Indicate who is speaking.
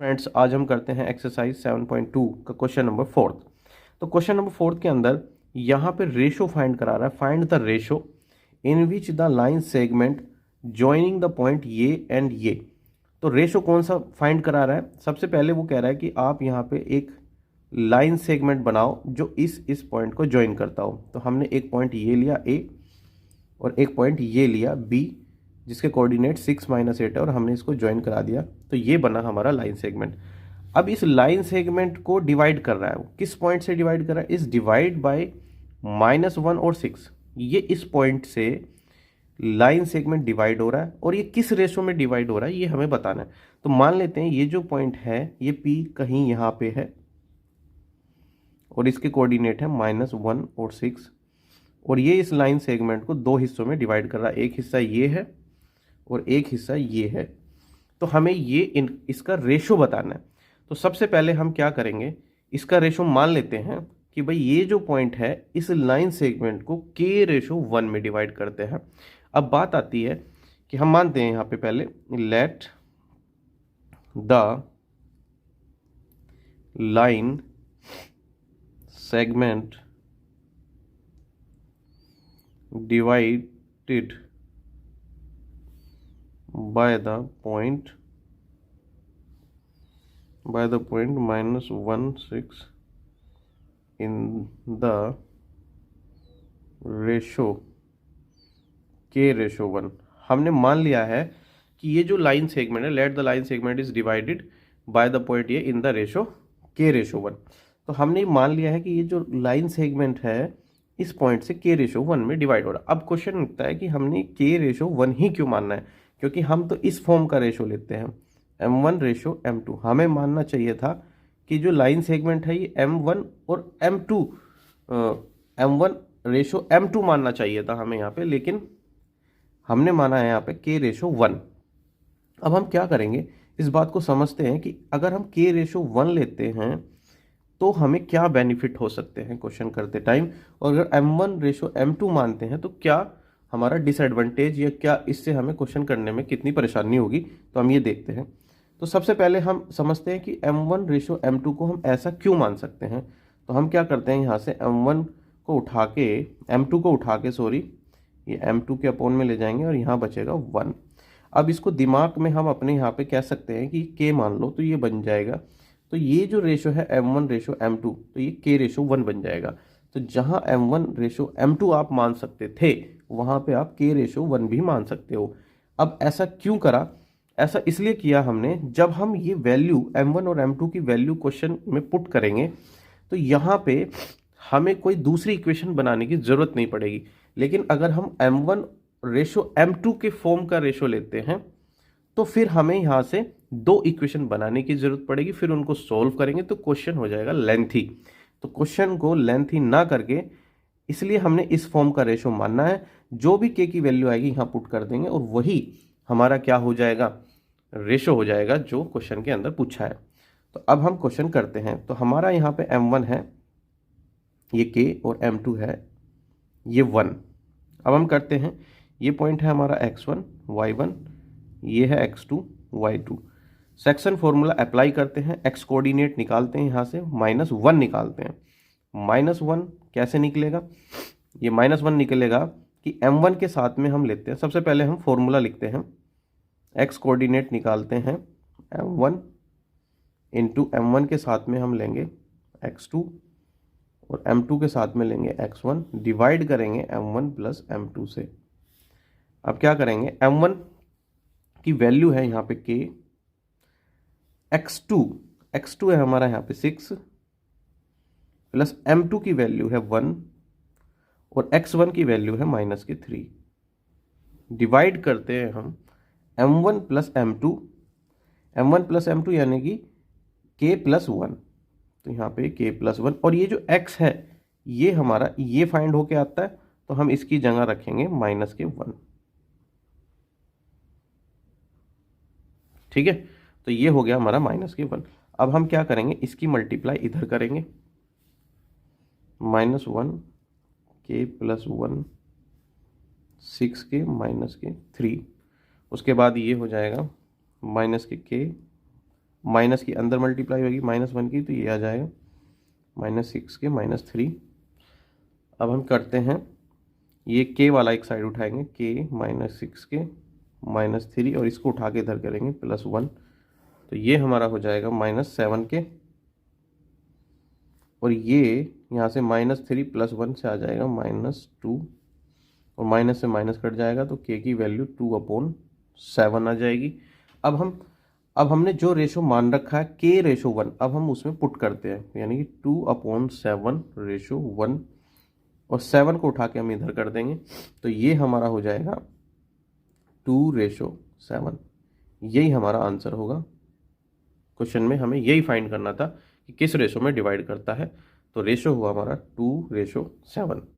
Speaker 1: Friends, आज हम करते हैं एक्सरसाइज 7.2 का क्वेश्चन नंबर 4। तो क्वेश्चन नंबर 4 के अंदर यहाँ पे रेशो फाइंड करा रहा है। Find the ratio in which the line segment joining the point ये एंड ये। तो रेशो कौन सा फाइंड करा रहा है? सबसे पहले वो कह रहा है कि आप यहाँ पे एक लाइन सेगमेंट बनाओ जो इस पॉइंट को ज्वाइन करता हो। तो हमने एक पॉइंट ये लिया ए और एक पॉइंट ये लिया बी, जिसके कोऑर्डिनेट 6-8 है, और हमने इसको ज्वाइन करा दिया। तो ये बना हमारा लाइन सेगमेंट। अब इस लाइन सेगमेंट को डिवाइड कर रहा है। वो किस पॉइंट से डिवाइड कर रहा है? इस डिवाइड बाय -1 और 6। ये इस पॉइंट से लाइन सेगमेंट डिवाइड हो रहा है, और ये किस रेशो में डिवाइड हो रहा है ये हमें बताना है। तो मान लेते हैं ये जो पॉइंट है ये P कहीं यहाँ पे है, और इसके कोऑर्डिनेट है -1 और 6, और ये इस लाइन सेगमेंट को दो हिस्सों में डिवाइड कर रहा है। एक हिस्सा ये है और एक हिस्सा ये है। तो हमें ये इसका रेशो बताना है। तो सबसे पहले हम क्या करेंगे, इसका रेशो मान लेते हैं कि भाई ये जो पॉइंट है इस लाइन सेगमेंट को K/1 में डिवाइड करते हैं। अब बात आती है कि हम मानते हैं यहाँ पे पहले let the line segment divided by the point -1 6 in the ratio K/1। हमने मान लिया है कि ये जो लाइन सेगमेंट है, let the line segment is divided by the point ये इन द रेशो K/1। तो हमने मान लिया है कि ये जो लाइन सेगमेंट है इस पॉइंट से K/1 में डिवाइड हो रहा है। अब क्वेश्चन उठता है कि हमने K/1 ही क्यों मानना है, क्योंकि हम तो इस फॉर्म का रेशो लेते हैं M1/M2। हमें मानना चाहिए था कि जो लाइन सेगमेंट है ये M1 और M2 M1/M2 मानना चाहिए था हमें यहाँ पे, लेकिन हमने माना है यहाँ पे K/1। अब हम क्या करेंगे, इस बात को समझते हैं कि अगर हम K/1 लेते हैं तो हमें क्या बेनिफिट हो सकते हैं क्वेश्चन करते टाइम, और अगर M1/M2 मानते हैं तो क्या हमारा डिसएडवांटेज, या क्या इससे हमें क्वेश्चन करने में कितनी परेशानी होगी। तो हम ये देखते हैं। तो सबसे पहले हम समझते हैं कि M1/M2 को हम ऐसा क्यों मान सकते हैं। तो हम क्या करते हैं, यहाँ से M1 को उठा के M2 को उठा के सॉरी ये M2 के अपॉन में ले जाएंगे, और यहाँ बचेगा 1। अब इसको दिमाग में हम अपने यहाँ पे कह सकते हैं कि K मान लो, तो ये बन जाएगा। तो ये जो रेशो है M1/M2, तो ये K/1 बन जाएगा। तो जहां M1/M2 आप मान सकते थे, वहां पे आप K/1 भी मान सकते हो। अब ऐसा क्यों करा? ऐसा इसलिए किया हमने, जब हम ये वैल्यू M1 और M2 की वैल्यू क्वेश्चन में पुट करेंगे तो यहाँ पे हमें कोई दूसरी इक्वेशन बनाने की जरूरत नहीं पड़ेगी। लेकिन अगर हम M1/M2 के फॉर्म का रेशो लेते हैं तो फिर हमें यहाँ से दो इक्वेशन बनाने की जरूरत पड़ेगी, फिर उनको सॉल्व करेंगे तो क्वेश्चन हो जाएगा लेंथी। तो क्वेश्चन को लेंथी ना करके इसलिए हमने इस फॉर्म का रेशो मानना है। जो भी के की वैल्यू आएगी यहाँ पुट कर देंगे, और वही हमारा क्या हो जाएगा, रेशो हो जाएगा जो क्वेश्चन के अंदर पूछा है। तो अब हम क्वेश्चन करते हैं। तो हमारा यहाँ पे M1 है ये K, और M2 है ये 1। अब हम करते हैं, ये पॉइंट है हमारा X1 Y1, ये है X2 Y2। Section formula apply करते हैं, एक्स कोऑर्डिनेट निकालते हैं, यहाँ से -1 निकालते हैं। -1 कैसे निकलेगा? ये -1 निकलेगा कि M1 के साथ में हम लेते हैं, सबसे पहले हम फॉर्मूला लिखते हैं, एक्स कोऑर्डिनेट निकालते हैं M1 इंटू M1 के साथ में हम लेंगे X2, और M2 के साथ में लेंगे X1, डिवाइड करेंगे M1 प्लस M2 से। अब क्या करेंगे, M1 की वैल्यू है यहाँ पे K, X2 है हमारा यहाँ पे 6, प्लस M2 की वैल्यू है 1, और X1 की वैल्यू है -3। डिवाइड करते हैं हम M1 प्लस M2 यानी कि K+1। तो यहाँ पे K+1, और ये जो X है ये हमारा ये फाइंड होके आता है, तो हम इसकी जगह रखेंगे -1। ठीक है, तो ये हो गया हमारा -1। अब हम क्या करेंगे, इसकी मल्टीप्लाई इधर करेंगे, -1 K+1 6 के -3। उसके बाद ये हो जाएगा -K माइनस की अंदर मल्टीप्लाई होगी -1 की, तो ये आ जाएगा -6 के -3। अब हम करते हैं, ये के वाला एक साइड उठाएंगे, के -6 के -3, और इसको उठा के इधर करेंगे +1, तो ये हमारा हो जाएगा -7 के, और ये यहाँ से -3 +1 से आ जाएगा -2, और माइनस से माइनस कट जाएगा, तो के की वैल्यू 2/7 आ जाएगी। अब हमने जो रेशो मान रखा है k/1, अब हम उसमें पुट करते हैं, यानी कि 2/7/1, और 7 को उठा के हम इधर कर देंगे, तो ये हमारा हो जाएगा 2/7। यही हमारा आंसर होगा। क्वेश्चन में हमें यही फाइंड करना था कि किस रेशो में डिवाइड करता है, तो रेशो हुआ हमारा 2/7।